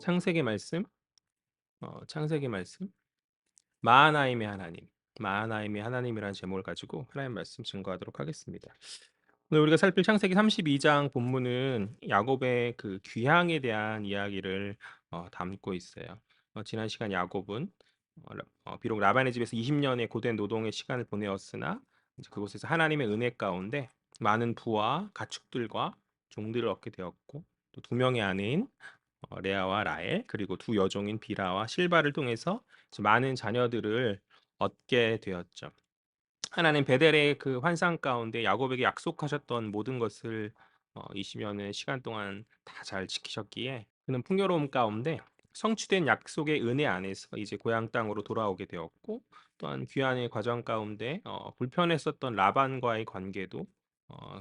창세기 말씀, 창세기 말씀, 마하나임의 하나님, 마하나임의 하나님이라는 제목을 가지고 하나님 말씀 증거하도록 하겠습니다. 오늘 우리가 살필 창세기 32장 본문은 야곱의 그 귀향에 대한 이야기를 담고 있어요. 지난 시간 야곱은 비록 라반의 집에서 20년의 고된 노동의 시간을 보내었으나 이제 그곳에서 하나님의 은혜 가운데 많은 부와 가축들과 종들을 얻게 되었고 또 두 명의 아내인 레아와 라헬 그리고 두 여종인 빌하와 실바를 통해서 많은 자녀들을 얻게 되었죠. 하나님 베델의 그 환상 가운데 야곱에게 약속하셨던 모든 것을 20년의 시간 동안 다 잘 지키셨기에 그는 풍요로움 가운데 성취된 약속의 은혜 안에서 이제 고향 땅으로 돌아오게 되었고 또한 귀환의 과정 가운데 불편했었던 라반과의 관계도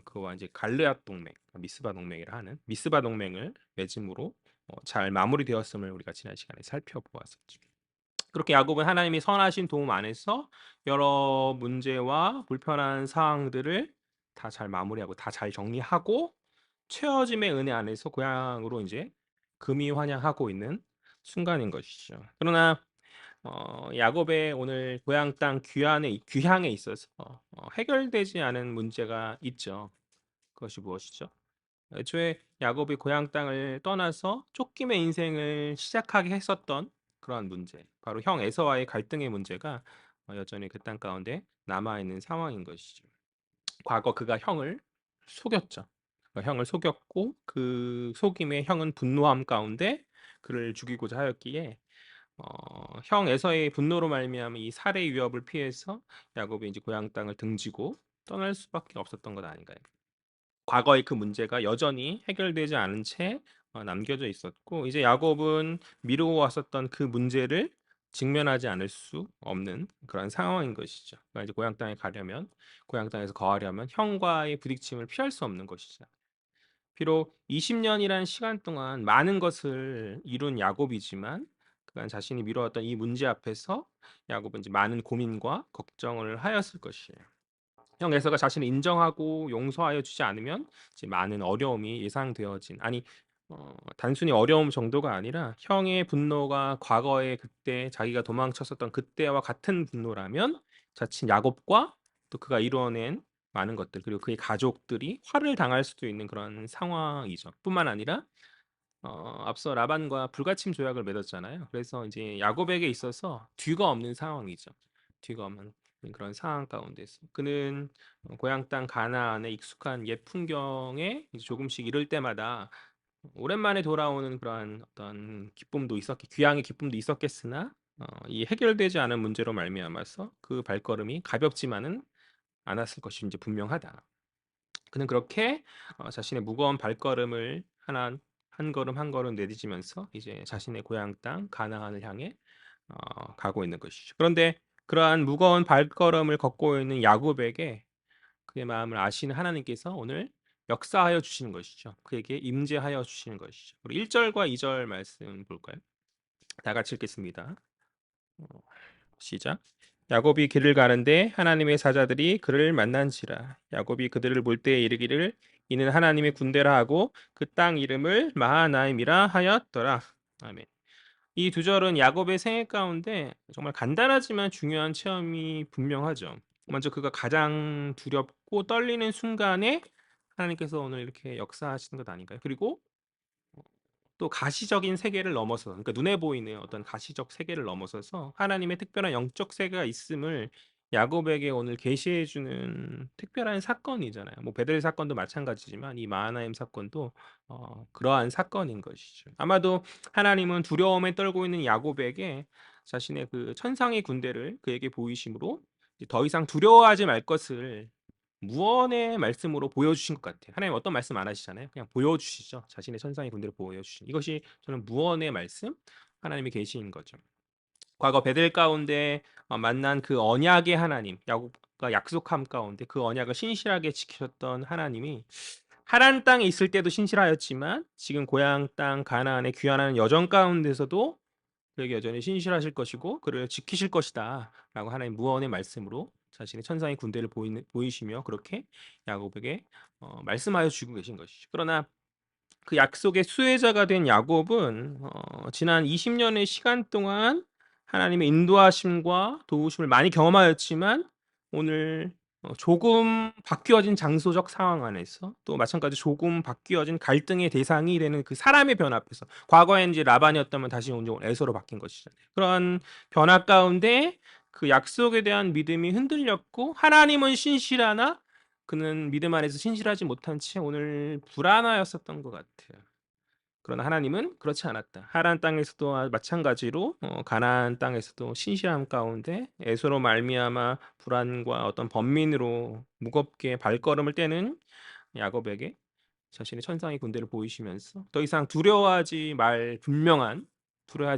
그와 이제 갈르앗 동맹, 미스바 동맹이라 하는 미스바 동맹을 맺음으로 잘 마무리되었음을 우리가 지난 시간에 살펴보았었죠. 그렇게 야곱은 하나님이 선하신 도움 안에서 여러 문제와 불편한 상황들을 다 잘 마무리하고 다 잘 정리하고 채워짐의 은혜 안에서 고향으로 이제 금이 환영하고 있는 순간인 것이죠. 그러나 야곱의 오늘 고향 땅 귀향에 있어서 해결되지 않은 문제가 있죠. 그것이 무엇이죠? 애초에 야곱이 고향 땅을 떠나서 쫓김의 인생을 시작하게 했었던 그러한 문제, 바로 형 에서와의 갈등의 문제가 여전히 그 땅 가운데 남아 있는 상황인 것이죠. 과거 그가 형을 속였죠. 형을 속였고 그 속임에 형은 분노함 가운데 그를 죽이고자 하였기에 형 에서의 분노로 말미암아 이 살해 위협을 피해서 야곱이 이제 고향 땅을 등지고 떠날 수밖에 없었던 것 아닌가요? 과거의 그 문제가 여전히 해결되지 않은 채 남겨져 있었고 이제 야곱은 미루어 왔었던 그 문제를 직면하지 않을 수 없는 그런 상황인 것이죠. 그러니까 이제 고향 땅에 가려면 고향 땅에서 거하려면 형과의 부딪힘을 피할 수 없는 것이죠. 비록 20년이라는 시간 동안 많은 것을 이룬 야곱이지만 그간 자신이 미뤄왔던 이 문제 앞에서 야곱은 이제 많은 고민과 걱정을 하였을 것이에요. 형 에서가 자신을 인정하고 용서하여 주지 않으면 이제 많은 어려움이 예상되어진 아니 단순히 어려움 정도가 아니라 형의 분노가 과거에 그때 자기가 도망쳤었던 그때와 같은 분노라면 자칫 야곱과 또 그가 이루어낸 많은 것들 그리고 그의 가족들이 화를 당할 수도 있는 그런 상황이죠. 뿐만 아니라 앞서 라반과 불가침 조약을 맺었잖아요. 그래서 이제 야곱에게 있어서 뒤가 없는 상황이죠. 뒤가 없는 그런 상황 가운데서 그는 고향 땅 가나안의 익숙한 옛 풍경에 이제 조금씩 이를 때마다 오랜만에 돌아오는 그러한 어떤 기쁨도 있었겠 귀향의 기쁨도 있었겠으나 이 해결되지 않은 문제로 말미암아서 그 발걸음이 가볍지만은 않았을 것이 이제 분명하다. 그는 그렇게 자신의 무거운 발걸음을 한 걸음 한 걸음 내딛으면서 이제 자신의 고향 땅 가나안을 향해 가고 있는 것이죠. 그런데 그러한 무거운 발걸음을 걷고 있는 야곱에게 그의 마음을 아시는 하나님께서 오늘 역사하여 주시는 것이죠. 그에게 임재하여 주시는 것이죠. 우리 1절과 2절 말씀 볼까요? 다 같이 읽겠습니다. 어, 시작. 야곱이 길을 가는데 하나님의 사자들이 그를 만난지라. 야곱이 그들을 볼 때에 이르기를 이는 하나님의 군대라 하고 그 땅 이름을 마하나임이라 하였더라. 아멘. 이 두 절은 야곱의 생애 가운데 정말 간단하지만 중요한 체험이 분명하죠. 먼저 그가 가장 두렵고 떨리는 순간에 하나님께서 오늘 이렇게 역사하시는 것 아닌가요? 그리고 또 가시적인 세계를 넘어서 그러니까 눈에 보이는 어떤 가시적 세계를 넘어서서 하나님의 특별한 영적 세계가 있음을 야곱에게 오늘 계시해 주는 특별한 사건이잖아요. 뭐 베델 사건도 마찬가지지만 이 마하나임 사건도 그러한 사건인 것이죠. 아마도 하나님은 두려움에 떨고 있는 야곱에게 자신의 그 천상의 군대를 그에게 보이심으로 이제 더 이상 두려워하지 말 것을 무언의 말씀으로 보여주신 것 같아요. 하나님 어떤 말씀 안 하시잖아요. 그냥 보여주시죠. 자신의 천상의 군대를 보여주신 이것이 저는 무언의 말씀, 하나님의 계시인 거죠. 과거 베델 가운데 만난 그 언약의 하나님, 야곱과 약속함 가운데 그 언약을 신실하게 지키셨던 하나님이 하란 땅에 있을 때도 신실하였지만 지금 고향 땅 가나안에 귀환하는 여정 가운데서도 그에게 여전히 신실하실 것이고 그를 지키실 것이다라고 하나님 무언의 말씀으로 자신의 천상의 군대를 보이시며 그렇게 야곱에게 말씀하여 주고 계신 것이죠. 그러나 그 약속의 수혜자가 된 야곱은 지난 20년의 시간 동안 하나님의 인도하심과 도우심을 많이 경험하였지만 오늘 조금 바뀌어진 장소적 상황 안에서 또 마찬가지 조금 바뀌어진 갈등의 대상이 되는 그 사람의 변화 앞에서 과거엔 이제 라반이었다면 다시 오늘 에서로 바뀐 것이잖아요. 그런 변화 가운데 그 약속에 대한 믿음이 흔들렸고 하나님은 신실하나 그는 믿음 안에서 신실하지 못한 채 오늘 불안하였었던 것 같아요. 그러나 하나님은 그렇지 않았다. 하란 땅에서도 마찬가지로 가나안 땅에서도 신실함 가운데 에서로 말미암아 불안과 어떤 번민으로 무겁게 발걸음을 떼는 야곱에게 자신의 천상의 군대를 보이시면서 더 이상 두려워하지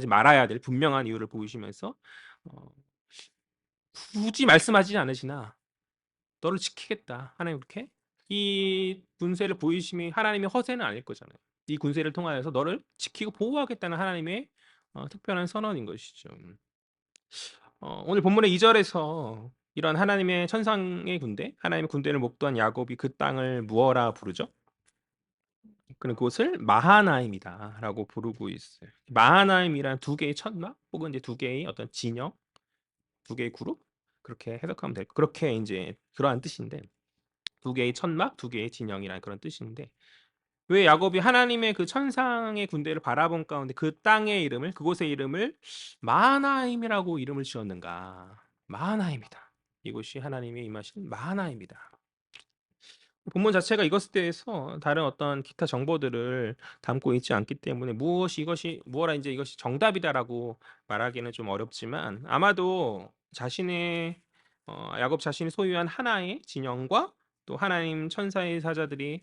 말아야 될 분명한 이유를 보이시면서 어, 굳이 말씀하지 않으시나 너를 지키겠다. 하나님 그렇게 이 군세를 보이심이 하나님의 허세는 아닐 거잖아요. 이 군세를 통하여서 너를 지키고 보호하겠다는 하나님의 특별한 선언인 것이죠. 오늘 본문의 2절에서 이런 하나님의 천상의 군대, 하나님의 군대를 목도한 야곱이 그 땅을 무어라 부르죠. 그는 그곳을 마하나임이다라고 부르고 있어요. 마하나임이란 두 개의 천막 혹은 이제 두 개의 어떤 진영, 두 개의 그룹 그렇게 해석하면 될 그렇게 이제 그러한 뜻인데 두 개의 천막, 두 개의 진영이라는 그런 뜻인데 왜 야곱이 하나님의 그 천상의 군대를 바라본 가운데 그 땅의 이름을 그곳의 이름을 마하나임이라고 이름을 지었는가? 마하나임이다. 이곳이 하나님의 임하신 마하나임이다. 본문 자체가 이것에 대해서 다른 어떤 기타 정보들을 담고 있지 않기 때문에 무엇이 이것이 무엇라 이제 이것이 정답이다라고 말하기는 좀 어렵지만 아마도 자신의 야곱 자신이 소유한 하나의 진영과 또 하나님 천사의 사자들이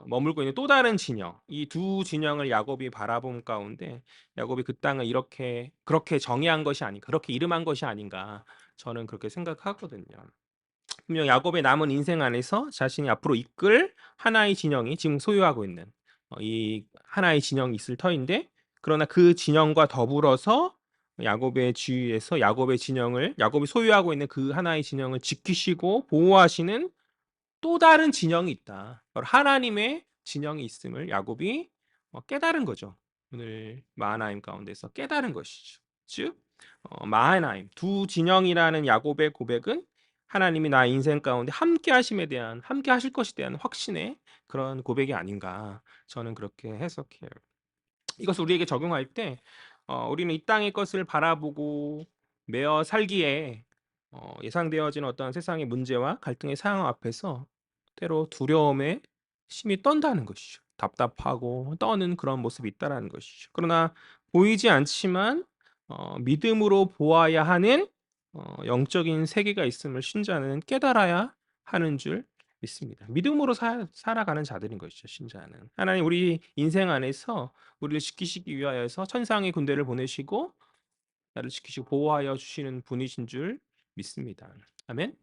머물고 있는 또 다른 진영, 이 두 진영을 야곱이 바라본 가운데 야곱이 그 땅을 이렇게 그렇게 정의한 것이 아닌가, 그렇게 이름한 것이 아닌가 저는 그렇게 생각하거든요. 분명 야곱의 남은 인생 안에서 자신이 앞으로 이끌 하나의 진영이 지금 소유하고 있는 이 하나의 진영이 있을 터인데 그러나 그 진영과 더불어서 야곱의 주위에서 야곱의 진영을 야곱이 소유하고 있는 그 하나의 진영을 지키시고 보호하시는 또 다른 진영이 있다. 바로 하나님의 진영이 있음을 야곱이 깨달은 거죠. 오늘 마하나임 가운데서 깨달은 것이죠. 즉 마하나임 두 진영이라는 야곱의 고백은 하나님이 나 인생 가운데 함께 하심에 대한 함께 하실 것에 대한 확신의 그런 고백이 아닌가 저는 그렇게 해석해요. 이것을 우리에게 적용할 때 우리는 이 땅의 것을 바라보고 매어 살기에 예상되어지는 어떤 세상의 문제와 갈등의 상황 앞에서 때로 두려움에 심히 떤다는 것이죠. 답답하고 떠는 그런 모습이 있다라는 것이죠. 그러나 보이지 않지만 믿음으로 보아야 하는 영적인 세계가 있음을 신자는 깨달아야 하는 줄 믿습니다. 믿음으로 살아가는 자들인 것이죠. 신자는 하나님 우리 인생 안에서 우리를 지키시기 위하여서 천상의 군대를 보내시고 나를 지키시고 보호하여 주시는 분이신 줄 믿습니다. 아멘.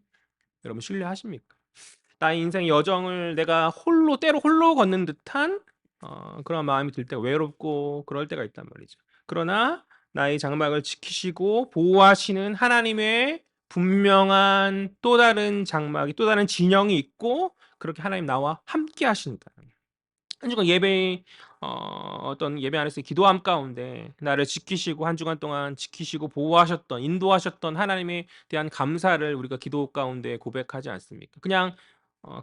여러분 신뢰하십니까? 나의 인생 여정을 내가 때로 홀로 걷는 듯한 그런 마음이 들 때 외롭고 그럴 때가 있단 말이죠. 그러나 나의 장막을 지키시고 보호하시는 하나님의 분명한 또 다른 장막이 또 다른 진영이 있고 그렇게 하나님 나와 함께 하신다. 한 주간 어떤 예배 안에서 기도함 가운데 나를 지키시고 한 주간 동안 지키시고 보호하셨던 인도하셨던 하나님에 대한 감사를 우리가 기도 가운데 고백하지 않습니까? 그냥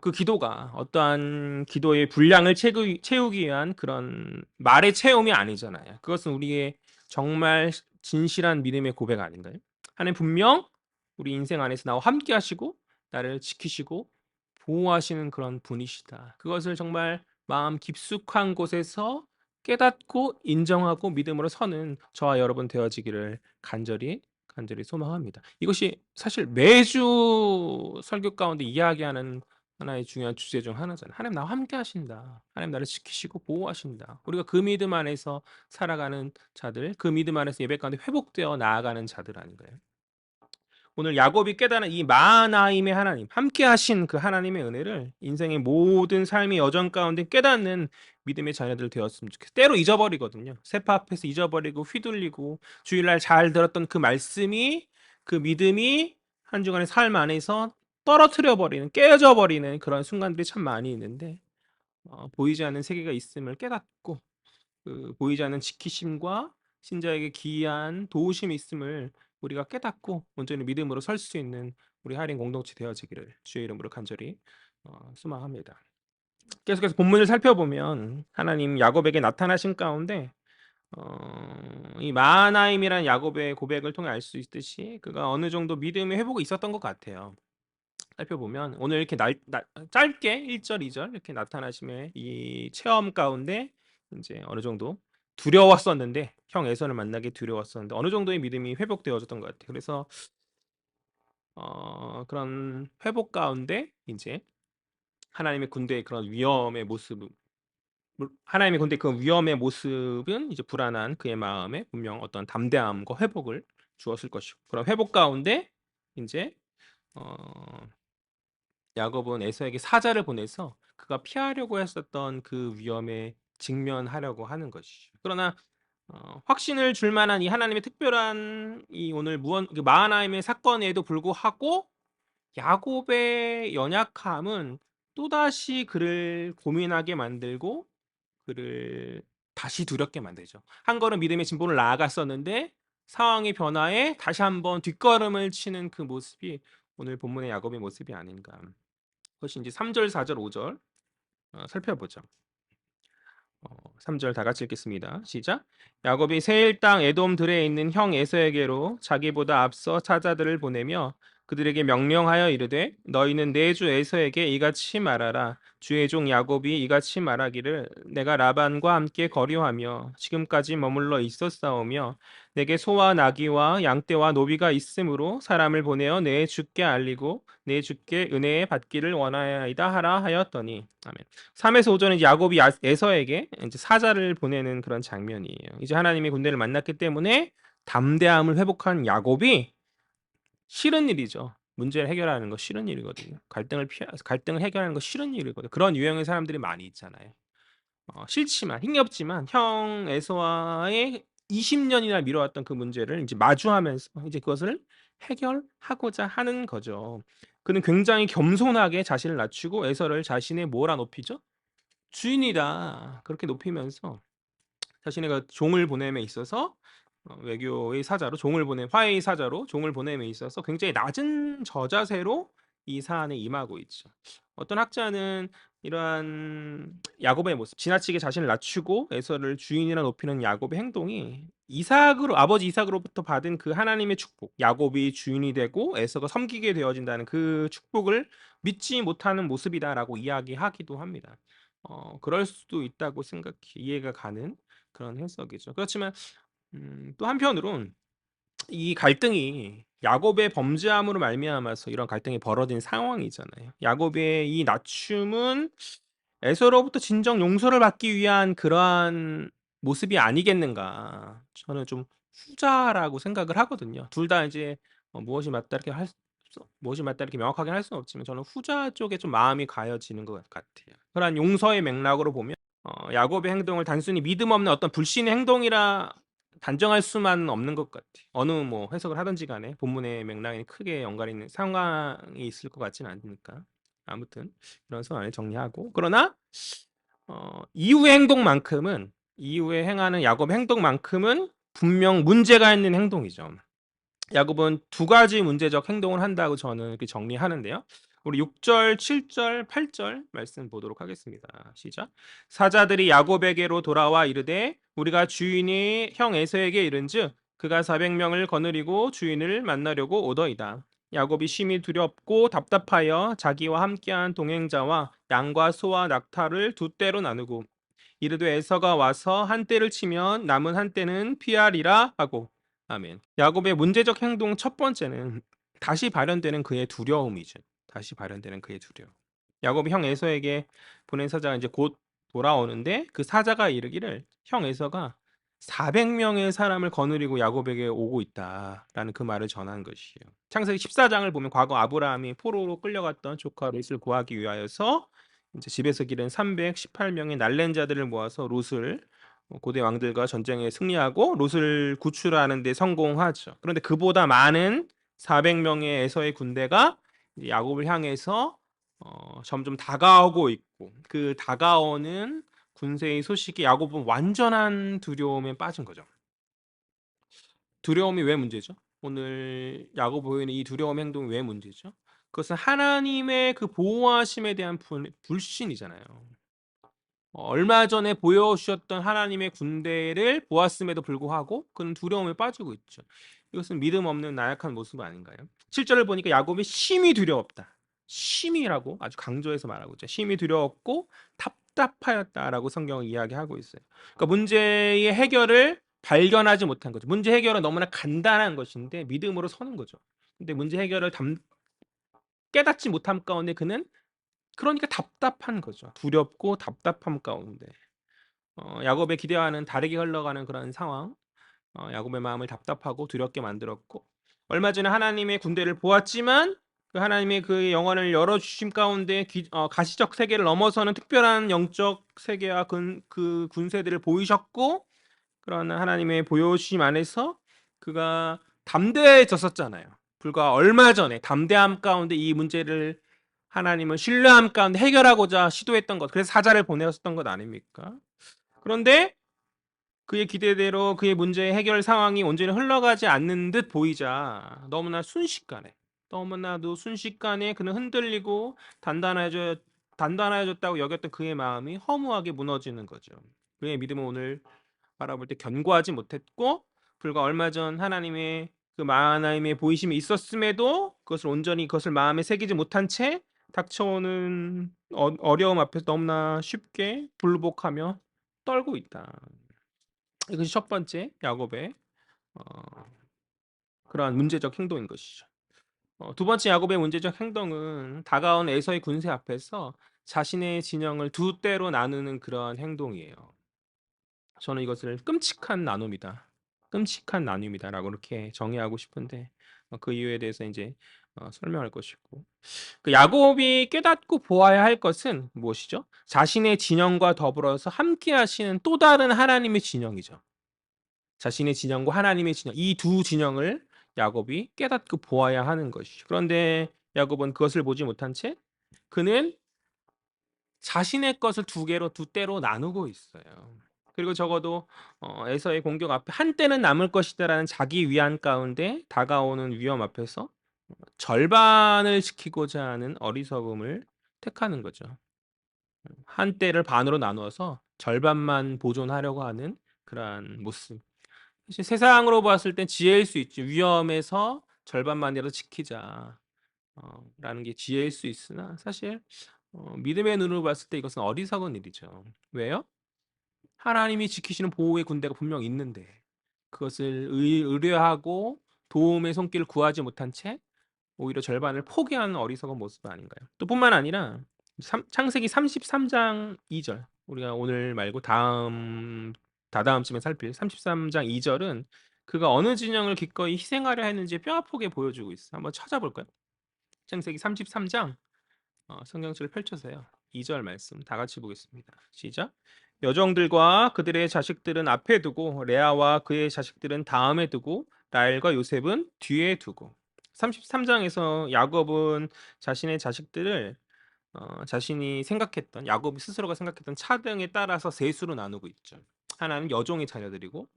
그 기도가 어떠한 기도의 분량을 채우기 위한 그런 말의 체험이 아니잖아요. 그것은 우리의 정말 진실한 믿음의 고백 아닌가요? 하나님 분명 우리 인생 안에서 나와 함께 하시고 나를 지키시고 보호하시는 그런 분이시다. 그것을 정말 마음 깊숙한 곳에서 깨닫고 인정하고 믿음으로 서는 저와 여러분 되어지기를 간절히 소망합니다. 이것이 사실 매주 설교 가운데 이야기하는 하나의 중요한 주제 중 하나잖아요. 하나님 나와 함께 하신다. 하나님 나를 지키시고 보호하신다. 우리가 그 믿음 안에서 살아가는 자들, 그 믿음 안에서 예배 가운데 회복되어 나아가는 자들 아닌가요? 오늘 야곱이 깨달은 이 마하나임의 하나님, 함께 하신 그 하나님의 은혜를 인생의 모든 삶의 여정 가운데 깨닫는 믿음의 자녀들 되었으면 좋겠어요. 때로 잊어버리거든요. 세파 앞에서 잊어버리고 휘둘리고 주일날 잘 들었던 그 말씀이 그 믿음이 한 주간의 삶 안에서 떨어뜨려 버리는 깨져 버리는 그런 순간들이 참 많이 있는데 보이지 않는 세계가 있음을 깨닫고 그 보이지 않는 지키심과 신자에게 기이한 도우심이 있음을 우리가 깨닫고 온전히 믿음으로 설 수 있는 우리 할인 공동체 되어지기를 주의 이름으로 간절히 소망합니다. 계속해서 본문을 살펴보면 하나님 야곱에게 나타나신 가운데 이 마하나임이라는 야곱의 고백을 통해 알 수 있듯이 그가 어느 정도 믿음의 회복이 있었던 것 같아요. 살펴보면 오늘 이렇게 짧게 1 절, 2절 이렇게 나타나심의 이 체험 가운데 인제 어느 정도 두려웠었는데 형 에서를 만나기 두려웠었는데 어느 정도의 믿음이 회복되어졌던 것 같아요. 그래서 그런 회복 가운데 인제 하나님의 군대의 그런 위험의 모습 하나님의 군대의 그 위험의 모습은 이제 불안한 그의 마음에 분명 어떤 담대함과 회복을 주었을 것이고 그런 회복 가운데 인제 어 야곱은 에서에게 사자를 보내서 그가 피하려고 했었던 그 위험에 직면하려고 하는 것이죠. 그러나 확신을 줄 만한 이 하나님의 특별한 이 오늘 무언 그 마하나임의 사건에도 불구하고 야곱의 연약함은 또다시 그를 고민하게 만들고 그를 다시 두렵게 만들죠. 한 걸음 믿음의 진보를 나아갔었는데 상황의 변화에 다시 한번 뒷걸음을 치는 그 모습이 오늘 본문의 야곱의 모습이 아닌가. 그것이 이제 3 절, 4 절, 5절 살펴보죠. 3절 다 같이 읽겠습니다. 시작. 야곱이 세일 땅 에돔들에 있는 형 에서에게로 자기보다 앞서 사자들을 보내며 그들에게 명령하여 이르되 너희는 내 주 에서에게 이같이 말하라. 주의 종 야곱이 이같이 말하기를 내가 라반과 함께 거류하며 지금까지 머물러 있었사오며 내게 소와 나귀와 양떼와 노비가 있으므로 사람을 보내어 내 주께 알리고 내 주께 은혜 받기를 원하여이다 하라 하였더니 아멘. 3에서 5절은 야곱이 에서에게 이제 사자를 보내는 그런 장면이에요. 이제 하나님의 군대를 만났기 때문에 담대함을 회복한 야곱이 싫은 일이죠. 문제를 해결하는 거 싫은 일이거든요. 갈등을 해결하는 거 싫은 일이거든요. 그런 유형의 사람들이 많이 있잖아요. 싫지만 힘겹지만 형 에서와의 20년이나 미뤄왔던 그 문제를 이제 마주하면서 이제 그것을 해결하고자 하는 거죠. 그는 굉장히 겸손하게 자신을 낮추고 에서를 자신의 뭐라 높이죠? 주인이다. 그렇게 높이면서 자신의 그 종을 보냄에 있어서 외교의 사자로 종을 보냄 화해의 사자로 종을 보냄에 있어서 굉장히 낮은 저자세로 이 사안에 임하고 있죠. 어떤 학자는 이러한 야곱의 모습, 지나치게 자신을 낮추고 에서를 주인이라 높이는 야곱의 행동이 아버지 이삭으로부터 받은 그 하나님의 축복, 야곱이 주인이 되고 에서가 섬기게 되어진다는 그 축복을 믿지 못하는 모습이다라고 이야기하기도 합니다. 그럴 수도 있다고 이해가 가는 그런 해석이죠. 그렇지만 또 한편으론 이 갈등이 야곱의 범죄함으로 말미암아서 이런 갈등이 벌어진 상황이잖아요. 야곱의 이 낮춤은 에서로부터 진정 용서를 받기 위한 그러한 모습이 아니겠는가. 저는 좀 후자라고 생각을 하거든요. 둘 다 이제 무엇이 맞다 이렇게 무엇이 맞다 이렇게 명확하게 할 수는 없지만 저는 후자 쪽에 좀 마음이 가여지는 것 같아요. 그러한 용서의 맥락으로 보면 야곱의 행동을 단순히 믿음 없는 어떤 불신의 행동이라 단정할 수만은 없는 것 같아요. 어느 뭐 해석을 하든지 간에 본문의 맥락에 크게 연관이 있는 상황이 있을 것 같지는 않으니까. 아무튼 이런 선안을 정리하고 그러나 이후에 행하는 야곱의 행동만큼은 분명 문제가 있는 행동이죠. 야곱은 두 가지 문제적 행동을 한다고 저는 이렇게 정리하는데요. 우리 6 절, 7 절, 8절 말씀 보도록 하겠습니다. 시작. 사자들이 야곱에게로 돌아와 이르되 우리가 주인이 형 에서에게 이른즉 그가 400명을 거느리고 주인을 만나려고 오더이다. 야곱이 심히 두렵고 답답하여 자기와 함께한 동행자와 양과 소와 낙타를 두 떼로 나누고 이르되 에서가 와서 한 떼를 치면 남은 한 떼는 피하리라 하고 아멘. 야곱의 문제적 행동 첫 번째는 다시 발현되는 그의 두려움이죠. 다시 발현되는 그의 두려움. 야곱이 형 에서에게 보낸 사자가 이제 곧 돌아오는데 그 사자가 이르기를 형 에서가 400명의 사람을 거느리고 야곱에게 오고 있다라는 그 말을 전한 것이에요. 창세기 14장을 보면 과거 아브라함이 포로로 끌려갔던 조카 롯을 구하기 위하여서 이제 집에서 기른 318명의 날랜 자들을 모아서 롯을 고대 왕들과 전쟁에 승리하고 롯을 구출하는 데 성공하죠. 그런데 그보다 많은 400명의 에서의 군대가 야곱을 향해서 점점 다가오고 있고 그 다가오는 군세의 소식에 야곱은 완전한 두려움에 빠진 거죠. 두려움이 왜 문제죠? 오늘 야곱 보이는 이 두려움 행동이 왜 문제죠? 그것은 하나님의 그 보호하심에 대한 불신이잖아요. 얼마 전에 보여주셨던 하나님의 군대를 보았음에도 불구하고 그는 두려움에 빠지고 있죠. 이것은 믿음 없는 나약한 모습 아닌가요? 7절을 보니까 야곱이 심히 두려웠다. 심히라고 아주 강조해서 말하고 있죠. 심히 두려웠고 답답하였다라고 성경을 이야기하고 있어요. 그러니까 문제의 해결을 발견하지 못한 거죠. 문제 해결은 너무나 간단한 것인데 믿음으로 서는 거죠. 근데 문제 해결을 깨닫지 못함 가운데 그는 그러니까 답답한 거죠. 두렵고 답답함 가운데. 야곱의 기대와는 다르게 흘러가는 그런 상황. 야곱의 마음을 답답하고 두렵게 만들었고 얼마 전에 하나님의 군대를 보았지만 그 하나님의 그 영혼을 열어주심 가운데 가시적 세계를 넘어서는 특별한 영적 세계와 그 군세들을 보이셨고 그러나 하나님의 보여주심 안에서 그가 담대해졌었잖아요. 불과 얼마 전에 담대함 가운데 이 문제를 하나님을 신뢰함 가운데 해결하고자 시도했던 것. 그래서 사자를 보내었던 것 아닙니까? 그런데 그의 기대대로 그의 문제의 해결 상황이 온전히 흘러가지 않는 듯 보이자 너무나도 순식간에 그는 흔들리고 단단해졌다고 여겼던 그의 마음이 허무하게 무너지는 거죠. 그의 믿음은 오늘 바라볼 때 견고하지 못했고 불과 얼마 전 하나님의 그 하나님의 보이심이 있었음에도 그것을 마음에 새기지 못한 채 닥쳐오는 어려움 앞에서 너무나 쉽게 불복하며 떨고 있다. 이것이 첫 번째 야곱의 어, 그러한 문제적 행동인 것이죠. 두 번째 야곱의 문제적 행동은 다가온 에서의 군세 앞에서 자신의 진영을 두 때로 나누는 그러한 행동이에요. 저는 이것을 끔찍한 나눔이다. 끔찍한 나눔이다라고 이렇게 정의하고 싶은데 그 이유에 대해서 이제 설명할 것이고 그 야곱이 깨닫고 보아야 할 것은 무엇이죠? 자신의 진영과 더불어서 함께 하시는 또 다른 하나님의 진영이죠. 자신의 진영과 하나님의 진영 이 두 진영을 야곱이 깨닫고 보아야 하는 것이죠. 그런데 야곱은 그것을 보지 못한 채 그는 자신의 것을 두 때로 나누고 있어요. 그리고 적어도 에서의 공격 앞에 한때는 남을 것이다라는 자기 위안 가운데 다가오는 위험 앞에서 절반을 지키고자 하는 어리석음을 택하는 거죠. 한때를 반으로 나누어서 절반만 보존하려고 하는 그러한 모습. 사실 세상으로 봤을 땐 지혜일 수 있죠. 위험에서 절반만이라도 지키자. 라는 게 지혜일 수 있으나 사실 믿음의 눈으로 봤을 때 이것은 어리석은 일이죠. 왜요? 하나님이 지키시는 보호의 군대가 분명 있는데 그것을 의뢰하고 도움의 손길을 구하지 못한 채 오히려 절반을 포기하는 어리석은 모습 아닌가요? 또 뿐만 아니라 창세기 33장 2절 우리가 오늘 말고 다다음쯤에 살필 33장 2절은 그가 어느 진영을 기꺼이 희생하려 했는지 뼈아프게 보여주고 있어. 한번 찾아볼까요? 창세기 33장 성경책을 펼쳐서요. 2절 말씀 다 같이 보겠습니다. 시작. 여종들과 그들의 자식들은 앞에 두고 레아와 그의 자식들은 다음에 두고 라헬과 요셉은 뒤에 두고 33장에서 야곱은 자신의 자식들을 자신이 생각했던 야곱이 스스로가 생각했던 차등에 따라서 세 수로 나누고 있죠. 하나는 여종의 자녀들이고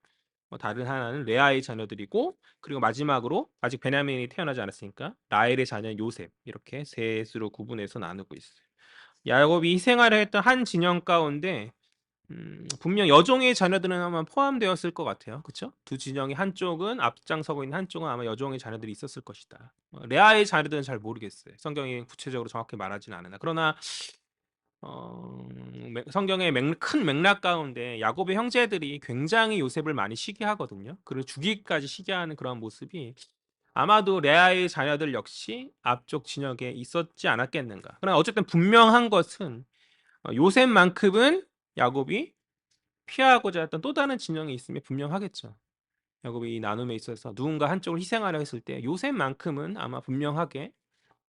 다른 하나는 레아의 자녀들이고 그리고 마지막으로 아직 베냐민이 태어나지 않았으니까 라헬의 자녀 요셉 이렇게 세 수로 구분해서 나누고 있어요. 야곱이 희생하려 했던 한 진영 가운데 분명 여종의 자녀들은 아마 포함되었을 것 같아요. 그렇죠? 두 진영의 한쪽은 앞장서고 있는 한쪽은 아마 여종의 자녀들이 있었을 것이다. 레아의 자녀들은 잘 모르겠어요. 성경이 구체적으로 정확히 말하지는 않으나 그러나 성경의 큰 맥락 가운데 야곱의 형제들이 굉장히 요셉을 많이 시기하거든요. 그를 죽이기까지 시기하는 그런 모습이 아마도 레아의 자녀들 역시 앞쪽 진영에 있었지 않았겠는가. 그러나 어쨌든 분명한 것은 요셉만큼은 야곱이 피하고자 했던 또 다른 진영이 있음이 분명하겠죠. 야곱이 이 나눔에 있어서 누군가 한쪽을 희생하려 했을 때 요셉만큼은 아마 분명하게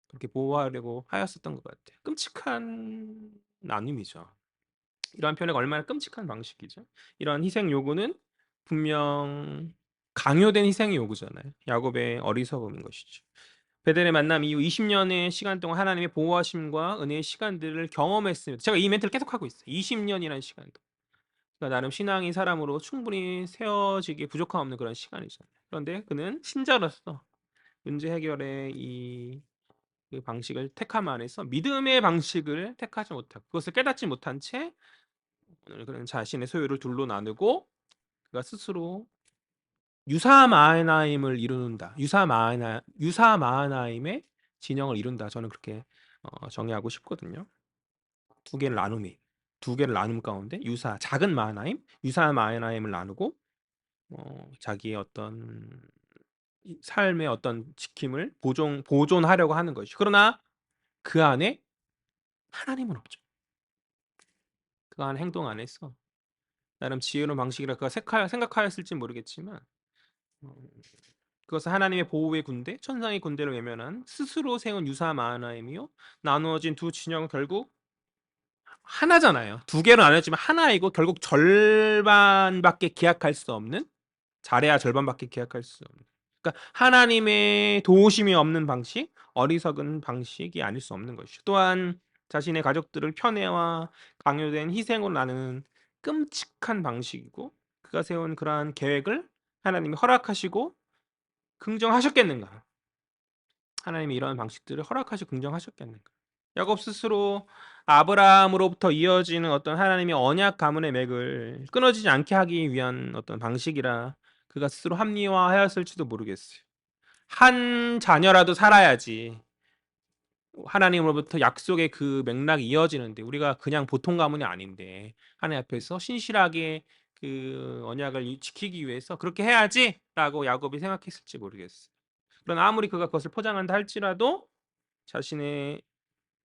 그렇게 보호하려고 하였었던 것 같아요. 끔찍한 나눔이죠. 이러한 표현이 얼마나 끔찍한 방식이죠. 이러한 희생 요구는 분명 강요된 희생의 요구잖아요. 야곱의 어리석음인 것이죠. 베델의 만남 이후 20년의 시간 동안 하나님의 보호하심과 은혜의 시간들을 경험했습니다. 제가 이 멘트를 계속하고 있어요. 20년이라는 시간 동안. 그러니까 나름 신앙인 사람으로 충분히 세워지기에 부족함 없는 그런 시간이잖아요. 그런데 그는 신자로서 문제 해결의 그 방식을 택함 안에서 믿음의 방식을 택하지 못하고 그것을 깨닫지 못한 채 오늘 그는 자신의 소유를 둘로 나누고 그가 스스로 유사마하나임을 이룬다. 유사마하나임의 진영을 이룬다. 저는 그렇게 정의하고 싶거든요. 두 개를 나눔이 두 개를 나눔 가운데 작은 마하나임, 유사마하나임을 나누고 자기의 어떤 삶의 어떤 지킴을 보존하려고 하는 것이죠. 그러나 그 안에 하나님은 없죠. 그 안 행동 안에서 나름 지혜로운 방식이라 그가 생각하였을지 모르겠지만 어 그것은 하나님의 보호의 군대, 천상의 군대를 외면한 스스로 세운 유사마하나임이요 나누어진 두 진영은 결국 하나잖아요. 두 개로 나눴지만 하나이고 결국 절반밖에 기약할 수 없는 잘해야 절반밖에 기약할 수 없는 그러니까 하나님의 도우심이 없는 방식, 어리석은 방식이 아닐 수 없는 것이죠. 또한 자신의 가족들을 편애와 강요된 희생으로 나누는 끔찍한 방식이고 그가 세운 그러한 계획을 하나님이 허락하시고 긍정하셨겠는가? 하나님이 이러한 방식들을 허락하시고 긍정하셨겠는가? 야곱 스스로 아브라함으로부터 이어지는 어떤 하나님의 언약 가문의 맥을 끊어지지 않게 하기 위한 어떤 방식이라 그가 스스로 합리화하였을지도 모르겠어요. 한 자녀라도 살아야지 하나님으로부터 약속의 그 맥락이 이어지는데 우리가 그냥 보통 가문이 아닌데 하나님 앞에서 신실하게 그 언약을 지키기 위해서 그렇게 해야지라고 야곱이 생각했을지 모르겠어요. 그러나 아무리 그가 그것을 포장한다 할지라도 자신이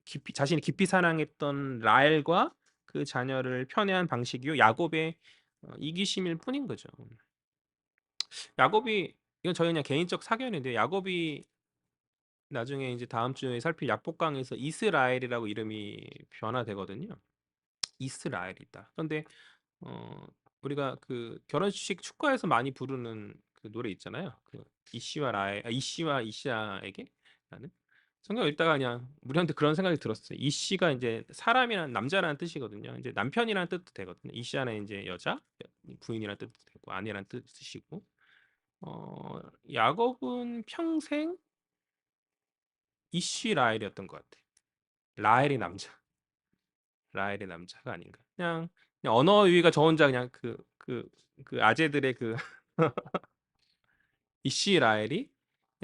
깊이 사랑했던 라헬과 그 자녀를 편애한 방식이요 야곱의 이기심일 뿐인 거죠. 야곱이 이건 저희 그냥 개인적 사견인데 야곱이 나중에 이제 다음 주에 살필 약복강에서 이스라엘이라고 이름이 변화되거든요. 이스라엘이다. 그런데 어 우리가 그 결혼식 축가에서 많이 부르는 그 노래 있잖아요. 그 이씨와 이샤에게 라는 성경 읽다가 그냥 우리한테 그런 생각이 들었어요. 이씨가 이제 사람이란 남자라는 뜻이거든요. 이제 남편이라는 뜻도 되거든요. 이샤는 이제 여자, 부인이라는 뜻도 되고 아내라는 뜻이고 야곱은 평생 이씨라엘이었던 것 같아요. 라헬이 남자, 라헬의 남자가 아닌가. 그냥 언어 유희가 저 혼자 그냥 그 아재들의 그 이씨라엘이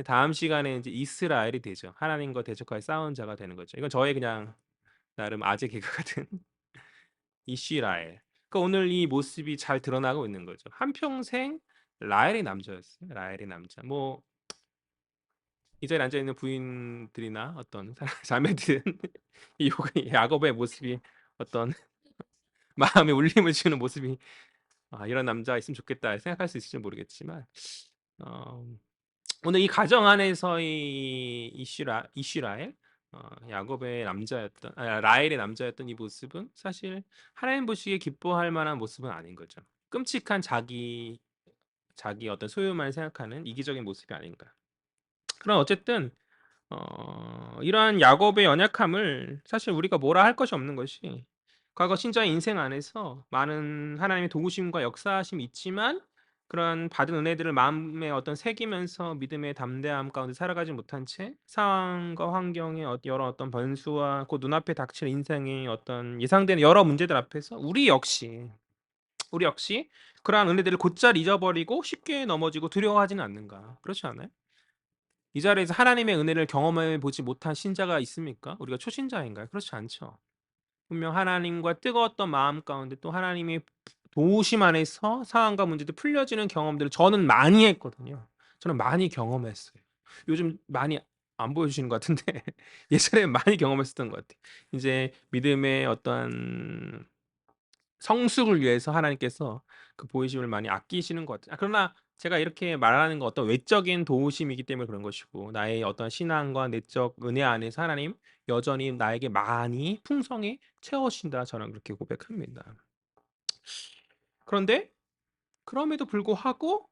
다음 시간에 이제 이스라엘이 되죠. 하나님과 대적하여 싸운 자가 되는 거죠. 이건 저의 그냥 나름 아재 개그 같은 이스라엘. 그러니까 오늘 이 모습이 잘 드러나고 있는 거죠. 한평생 라헬의 남자였어요. 라헬의 남자. 뭐 이 자리에 앉아 있는 부인들이나 어떤 자매들은 이 야곱의 모습이 어떤 마음에 울림을 주는 모습이 이런 남자가 있으면 좋겠다 생각할 수 있을지 모르겠지만 어 오늘 이 가정 안에서의 이슈라엘 야곱의 남자였던 라헬의 남자였던 이 모습은 사실 하나님 보시기에 기뻐할 만한 모습은 아닌 거죠. 끔찍한 자기 어떤 소유만 생각하는 이기적인 모습이 아닌가. 그럼 어쨌든 이러한 야곱의 연약함을 사실 우리가 뭐라 할 것이 없는 것이 과거 신자의 인생 안에서 많은 하나님의 도우심과 역사하심이 있지만 그러한 받은 은혜들을 마음에 어떤 새기면서 믿음의 담대함 가운데 살아가지 못한 채 상황과 환경의 여러 어떤 변수와 그 눈앞에 닥칠 인생의 어떤 예상되는 여러 문제들 앞에서 우리 역시 그러한 은혜들을 곧잘 잊어버리고 쉽게 넘어지고 두려워하지는 않는가? 그렇지 않아요? 이 자리에서 하나님의 은혜를 경험해 보지 못한 신자가 있습니까? 우리가 초신자인가요? 그렇지 않죠. 분명 하나님과 뜨거웠던 마음 가운데 또 하나님의 도우심 안에서 상황과 문제도 풀려지는 경험들을 저는 많이 했거든요. 저는 많이 경험했어요. 요즘 많이 안 보여주시는 것 같은데 예전에 많이 경험했었던 것 같아요. 이제 믿음의 어떤 성숙을 위해서 하나님께서 그 보이심을 많이 아끼시는 것 같아요. 그러나 제가 이렇게 말하는 건 어떤 외적인 도우심이기 때문에 그런 것이고 나의 어떤 신앙과 내적 은혜 안에서 하나님 여전히 나에게 많이 풍성히 채워주신다. 저는 그렇게 고백합니다. 그런데 그럼에도 불구하고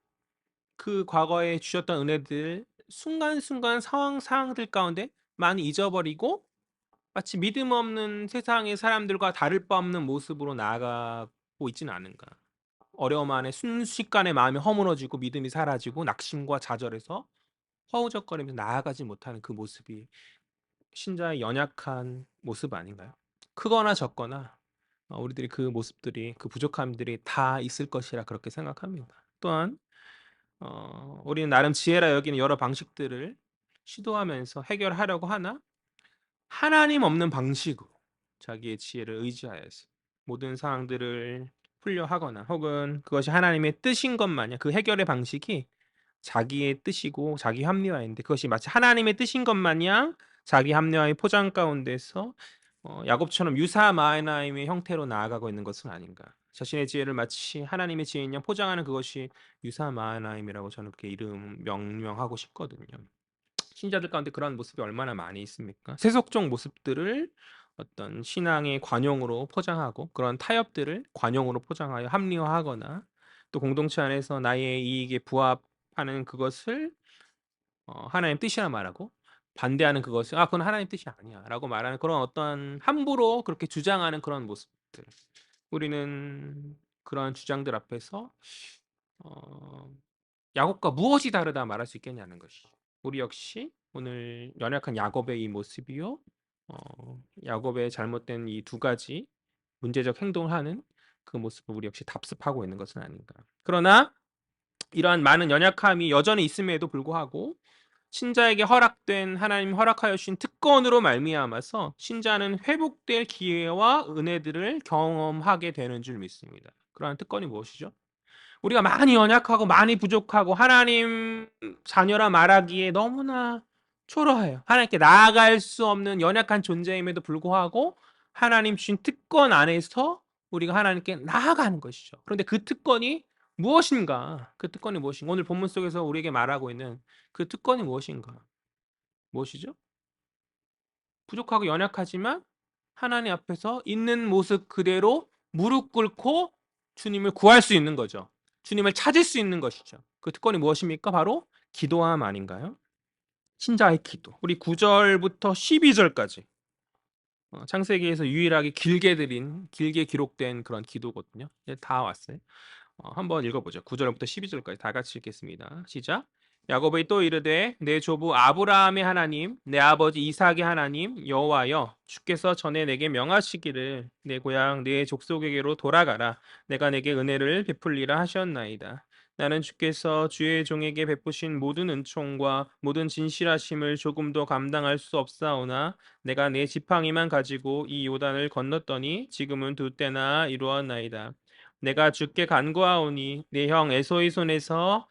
그 과거에 주셨던 은혜들 순간순간 상황들 가운데 많이 잊어버리고 마치 믿음 없는 세상의 사람들과 다를 바 없는 모습으로 나아가고 있지는 않은가. 어려움 안에 순식간에 마음이 허물어지고 믿음이 사라지고 낙심과 좌절에서 허우적거리면서 나아가지 못하는 그 모습이 신자의 연약한 모습 아닌가요? 크거나 적거나 우리들이 그 모습들이 그 부족함들이 다 있을 것이라 그렇게 생각합니다. 또한 우리는 나름 지혜라 여기는 여러 방식들을 시도하면서 해결하려고 하나 하나님 없는 방식으로 자기의 지혜를 의지하여서 모든 상황들을 풀려 하거나 혹은 그것이 하나님의 뜻인 것 마냥 그 해결의 방식이 자기의 뜻이고 자기 합리화인데 그것이 마치 하나님의 뜻인 것 마냥 자기 합리화의 포장 가운데서 야곱처럼 유사 마하나임의 형태로 나아가고 있는 것은 아닌가. 자신의 지혜를 마치 하나님의 지혜인 양 포장하는 그것이 유사 마하나임이라고 저는 그렇게 명명하고 싶거든요. 신자들 가운데 그런 모습이 얼마나 많이 있습니까? 세속적 모습들을 어떤 신앙의 관용으로 포장하고 그런 타협들을 관용으로 포장하여 합리화하거나 또 공동체 안에서 나의 이익에 부합하는 그것을 하나님 뜻이라 말하고 반대하는 그것을 그건 하나님 뜻이 아니야라고 말하는 그런 어떤 함부로 그렇게 주장하는 그런 모습들. 우리는 그런 주장들 앞에서 어 야곱과 무엇이 다르다 말할 수 있겠냐는 것이. 우리 역시 오늘 연약한 야곱의 이 모습이요. 야곱의 잘못된 이 두 가지 문제적 행동을 하는 그 모습을 우리 역시 답습하고 있는 것은 아닌가. 그러나 이러한 많은 연약함이 여전히 있음에도 불구하고 신자에게 허락된 하나님 허락하여 주신 특권으로 말미암아서 신자는 회복될 기회와 은혜들을 경험하게 되는 줄 믿습니다. 그러한 특권이 무엇이죠? 우리가 많이 연약하고 많이 부족하고 하나님 자녀라 말하기에 너무나 초라해요. 하나님께 나아갈 수 없는 연약한 존재임에도 불구하고 하나님 주신 특권 안에서 우리가 하나님께 나아가는 것이죠. 그런데 그 특권이 무엇인가? 그 특권이 무엇인가? 오늘 본문 속에서 우리에게 말하고 있는 그 특권이 무엇인가? 무엇이죠? 부족하고 연약하지만 하나님 앞에서 있는 모습 그대로 무릎 꿇고 주님을 구할 수 있는 거죠. 주님을 찾을 수 있는 것이죠. 그 특권이 무엇입니까? 바로 기도함 아닌가요? 신자의 기도. 우리 9절부터 12절까지 창세기에서 유일하게 길게 기록된 그런 기도거든요. 이제 다 왔어요. 한번 읽어보죠. 9절부터 12절까지 다 같이 읽겠습니다. 시작. 야곱이 또 이르되 내 조부 아브라함의 하나님 내 아버지 이삭의 하나님 여호와여 주께서 전에 내게 명하시기를 내 고향 내 족속에게로 돌아가라 내가 내게 은혜를 베풀리라 하셨나이다. 나는 주께서 주의 종에게 베푸신 모든 은총과 모든 진실하심을 조금도 감당할 수 없사오나 내가 내 지팡이만 가지고 이 요단을 건넜더니 지금은 두 때나 이루었나이다. 내가 주께 간구하오니 내 형 에서의 손에서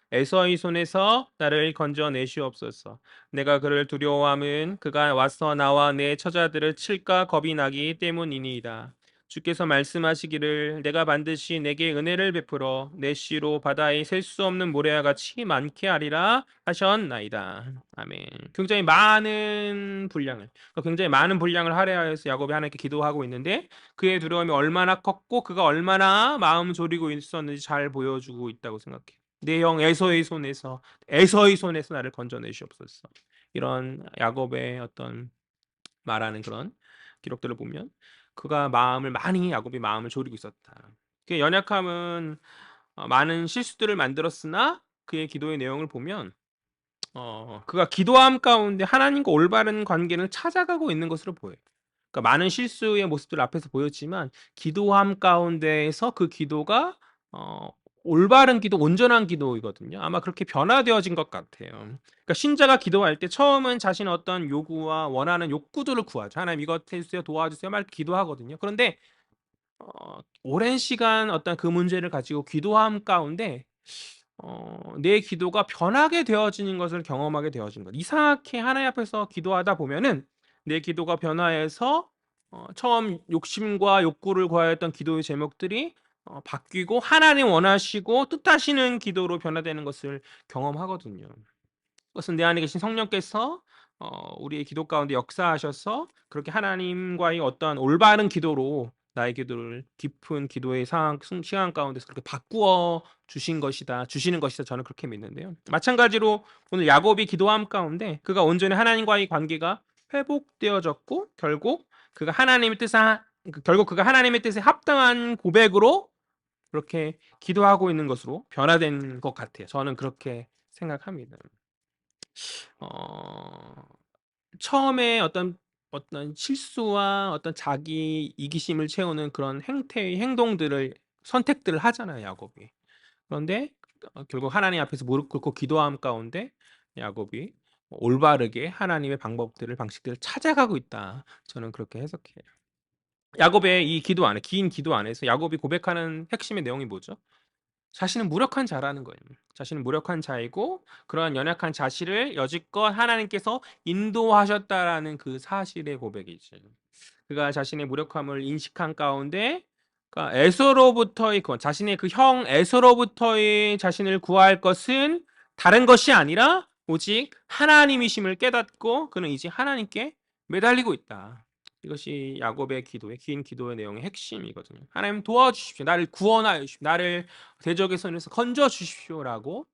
나를 건져내시옵소서. 내가 그를 두려워함은 그가 와서 나와 내 처자들을 칠까 겁이 나기 때문이니이다. 주께서 말씀하시기를 내가 반드시 내게 은혜를 베풀어 내 씨로 바다에 셀 수 없는 모래와 같이 많게 하리라 하셨나이다. 아멘. 굉장히 많은 분량을 할애하여서 야곱이 하나님께 기도하고 있는데 그의 두려움이 얼마나 컸고 그가 얼마나 마음 졸이고 있었는지 잘 보여주고 있다고 생각해요. 내 형 에서의 손에서 나를 건져내시옵소서. 이런 야곱의 어떤 말하는 그런 기록들을 보면 그가 야곱이 마음을 졸이고 있었다. 그의 연약함은 많은 실수들을 만들었으나 그의 기도의 내용을 보면 그가 기도함 가운데 하나님과 올바른 관계를 찾아가고 있는 것으로 보여요. 그러니까 많은 실수의 모습들 앞에서 보였지만 기도함 가운데에서 그 기도가 어 올바른 기도, 온전한 기도이거든요. 아마 그렇게 변화되어진 것 같아요. 그러니까 신자가 기도할 때 처음은 자신의 어떤 요구와 원하는 욕구들을 구하죠. "하나님 이것 해 주세요. 도와주세요." 막 이렇게 기도하거든요. 그런데 오랜 시간 어떤 그 문제를 가지고 기도함 가운데 내 기도가 변하게 되어지는 것을 경험하게 되어진 것. 이상하게 하나님 앞에서 기도하다 보면은 내 기도가 변화해서 처음 욕심과 욕구를 구하였던 기도의 제목들이 바뀌고 하나님 원하시고 뜻하시는 기도로 변화되는 것을 경험하거든요. 그것은 내 안에 계신 성령께서 우리의 기도 가운데 역사하셔서 그렇게 하나님과의 어떠한 올바른 기도로 나의 기도를 깊은 기도의 상황 시간 가운데서 그렇게 바꾸어 주시는 것이다. 저는 그렇게 믿는데요. 마찬가지로 오늘 야곱이 기도함 가운데 그가 온전히 하나님과의 관계가 회복되어졌고 결국 그가 하나님의 뜻에 합당한 고백으로 그렇게 기도하고 있는 것으로 변화된 것 같아요. 저는 그렇게 생각합니다. 어, 처음에 어떤 실수와 어떤 자기 이기심을 채우는 그런 행동들을 선택들을 하잖아요, 야곱이. 그런데 결국 하나님 앞에서 무릎 꿇고 기도함 가운데 야곱이 올바르게 하나님의 방식들을 찾아가고 있다. 저는 그렇게 해석해요. 야곱의 이 긴 기도 안에서 야곱이 고백하는 핵심의 내용이 뭐죠? 자신은 무력한 자라는 거예요. 자신은 무력한 자이고 그러한 연약한 자신을 여지껏 하나님께서 인도하셨다라는 그 사실의 고백이죠. 그가 자신의 무력함을 인식한 가운데 그러니까 자신의 그 형 에서로부터의 자신을 구할 것은 다른 것이 아니라 오직 하나님이심을 깨닫고 그는 이제 하나님께 매달리고 있다. 이것이 야곱의 긴 기도의 내용의 핵심이거든요. 하나님 도와주십시오. 나를 구원하여 주십시오. 나를 대적의 손에서 건져 주십시오라고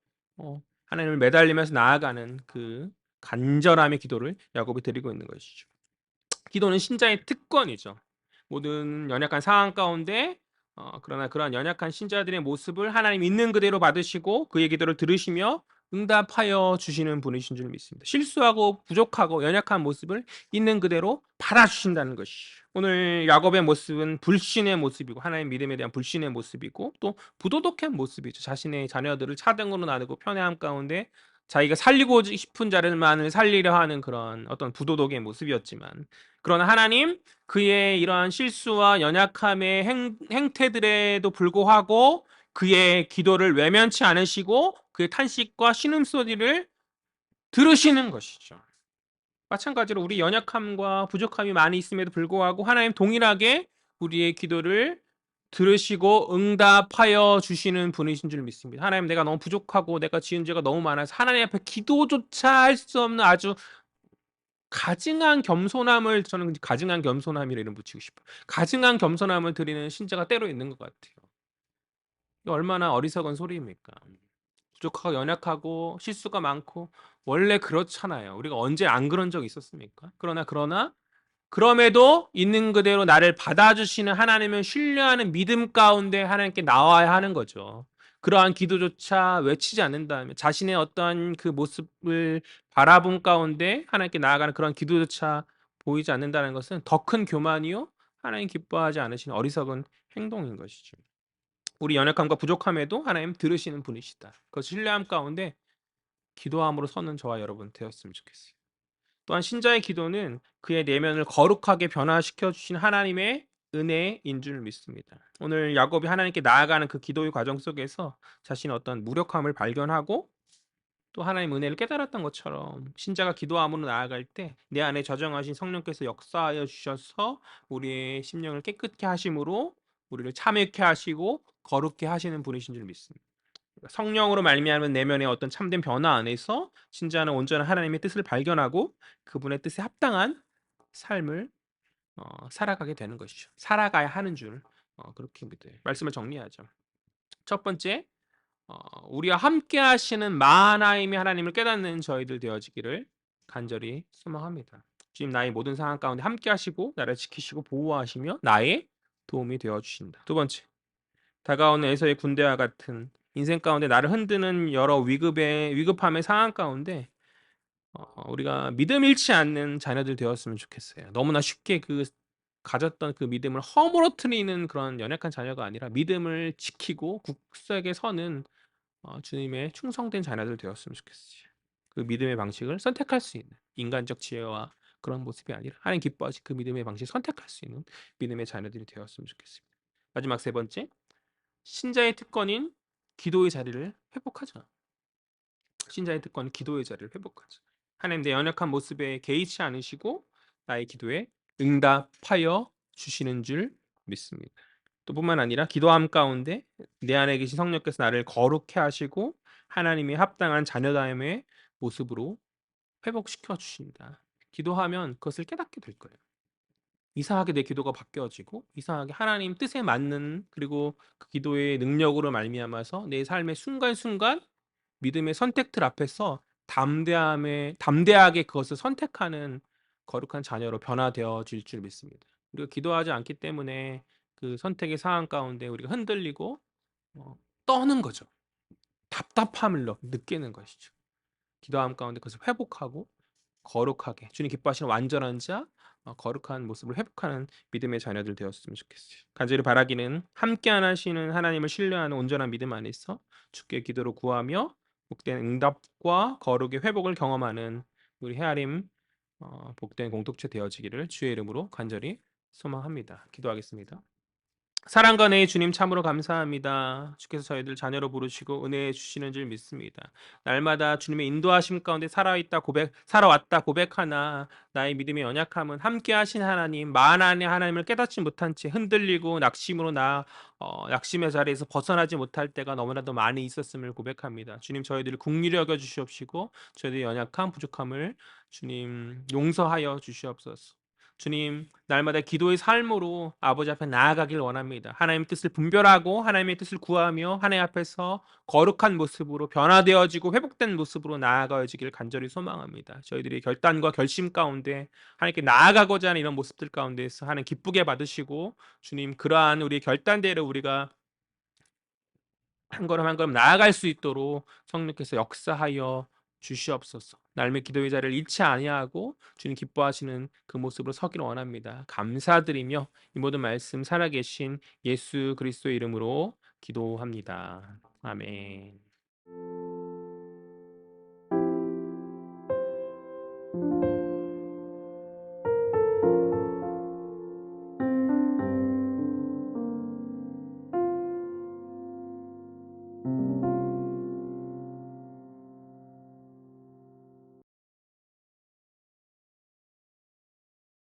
하나님을 매달리면서 나아가는 그 간절함의 기도를 야곱이 드리고 있는 것이죠. 기도는 신자의 특권이죠. 모든 연약한 상황 가운데 그러나 그러한 연약한 신자들의 모습을 하나님 있는 그대로 받으시고 그의 기도를 들으시며 응답하여 주시는 분이신 줄 믿습니다. 실수하고 부족하고 연약한 모습을 있는 그대로 받아주신다는 것이 오늘 야곱의 모습은 불신의 모습이고 하나님 믿음에 대한 불신의 모습이고 또 부도덕한 모습이죠. 자신의 자녀들을 차등으로 나누고 편애함 가운데 자기가 살리고 싶은 자를만을 살리려 하는 그런 어떤 부도덕의 모습이었지만 그러나 하나님 그의 이러한 실수와 연약함의 행태들에도 불구하고 그의 기도를 외면치 않으시고 그의 탄식과 신음소리를 들으시는 것이죠. 마찬가지로 우리 연약함과 부족함이 많이 있음에도 불구하고 하나님 동일하게 우리의 기도를 들으시고 응답하여 주시는 분이신 줄 믿습니다. 하나님 내가 너무 부족하고 내가 지은 죄가 너무 많아서 하나님 앞에 기도조차 할 수 없는 아주 가증한 겸손함을 저는 가증한 겸손함이라 이름 붙이고 싶어요. 가증한 겸손함을 드리는 신자가 때로 있는 것 같아요. 이거 얼마나 어리석은 소리입니까? 부족하고 연약하고 실수가 많고 원래 그렇잖아요. 우리가 언제 안 그런 적 있었습니까? 그러나 그럼에도 있는 그대로 나를 받아주시는 하나님을 신뢰하는 믿음 가운데 하나님께 나와야 하는 거죠. 그러한 기도조차 외치지 않는다면 자신의 어떠한 그 모습을 바라본 가운데 하나님께 나아가는 그런 기도조차 보이지 않는다는 것은 더 큰 교만이요 하나님 기뻐하지 않으시는 어리석은 행동인 것이죠. 우리 연약함과 부족함에도 하나님 들으시는 분이시다. 그 신뢰함 가운데 기도함으로 서는 저와 여러분 되었으면 좋겠어요. 또한 신자의 기도는 그의 내면을 거룩하게 변화시켜 주신 하나님의 은혜인 줄 믿습니다. 오늘 야곱이 하나님께 나아가는 그 기도의 과정 속에서 자신의 어떤 무력함을 발견하고 또 하나님 은혜를 깨달았던 것처럼 신자가 기도함으로 나아갈 때 내 안에 저정하신 성령께서 역사하여 주셔서 우리의 심령을 깨끗게 하심으로 우리를 참회케 하시고 거룩게 하시는 분이신 줄 믿습니다. 성령으로 말미암은 내면의 어떤 참된 변화 안에서 신자는 온전한 하나님의 뜻을 발견하고 그분의 뜻에 합당한 삶을 살아가게 되는 것이죠. 살아가야 하는 줄 그렇게 믿어요. 말씀을 정리하죠. 첫 번째, 우리와 함께 하시는 마하나임의 하나님을 깨닫는 저희들 되어지기를 간절히 소망합니다. 주님 나의 모든 상황 가운데 함께 하시고 나를 지키시고 보호하시며 나의 도움이 되어 주신다. 두 번째, 다가오는 에서의 군대와 같은 인생 가운데 나를 흔드는 여러 위급함의 상황 가운데 우리가 믿음 잃지 않는 자녀들 되었으면 좋겠어요. 너무나 쉽게 가졌던 그 믿음을 허물어뜨리는 그런 연약한 자녀가 아니라 믿음을 지키고 굳세게 서는 주님의 충성된 자녀들 되었으면 좋겠어요. 그 믿음의 방식을 선택할 수 있는 인간적 지혜와 그런 모습이 아니라 하나님 기뻐하시 그 믿음의 방식을 선택할 수 있는 믿음의 자녀들이 되었으면 좋겠습니다. 마지막 세 번째, 신자의 특권인 기도의 자리를 회복하자. 신자의 특권은 기도의 자리를 회복하자. 하나님 내 연약한 모습에 개의치 않으시고 나의 기도에 응답하여 주시는 줄 믿습니다. 또 뿐만 아니라 기도함 가운데 내 안에 계신 성령께서 나를 거룩해 하시고 하나님이 합당한 자녀됨의 모습으로 회복시켜 주신다. 기도하면 그것을 깨닫게 될 거예요. 이상하게 내 기도가 바뀌어지고 이상하게 하나님 뜻에 맞는 그리고 그 기도의 능력으로 말미암아서 내 삶의 순간순간 믿음의 선택들 앞에서 담대하게 그것을 선택하는 거룩한 자녀로 변화되어질 줄 믿습니다. 우리가 기도하지 않기 때문에 그 선택의 상황 가운데 우리가 흔들리고 떠는 거죠. 답답함을 느끼는 것이죠. 기도함 가운데 그것을 회복하고 거룩하게 주님 기뻐하시는 완전한 자 거룩한 모습을 회복하는 믿음의 자녀들 되었으면 좋겠어요. 간절히 바라기는 함께 하시는 하나님을 신뢰하는 온전한 믿음 안에서 주께 기도로 구하며 복된 응답과 거룩의 회복을 경험하는 우리 헤아림 복된 공동체 되어지기를 주의 이름으로 간절히 소망합니다. 기도하겠습니다. 사랑과 은혜의 주님 참으로 감사합니다. 주께서 저희들 자녀로 부르시고 은혜 주시는 줄 믿습니다. 날마다 주님의 인도하심 가운데 살아왔다 고백하나 나의 믿음의 연약함은 함께 하신 하나님, 만한의 하나님을 깨닫지 못한 채 흔들리고 낙심의 자리에서 벗어나지 못할 때가 너무나도 많이 있었음을 고백합니다. 주님 저희들을 긍휼히 여겨 주시옵시고 저희들의 연약함, 부족함을 주님 용서하여 주시옵소서. 주님, 날마다 기도의 삶으로 아버지 앞에 나아가길 원합니다. 하나님의 뜻을 분별하고 하나님의 뜻을 구하며 하나님 앞에서 거룩한 모습으로 변화되어지고 회복된 모습으로 나아가지길 간절히 소망합니다. 저희들이 결단과 결심 가운데 하나님께 나아가고자 하는 이런 모습들 가운데에서 하나님 기쁘게 받으시고 주님 그러한 우리의 결단대로 우리가 한 걸음 한 걸음 나아갈 수 있도록 성령께서 역사하여 주시옵소서. 날의 기도의 자리를 잃지 아니하고 주님 기뻐하시는 그 모습으로 서기를 원합니다. 감사드리며 이 모든 말씀 살아계신 예수 그리스도의 이름으로 기도합니다. 아멘.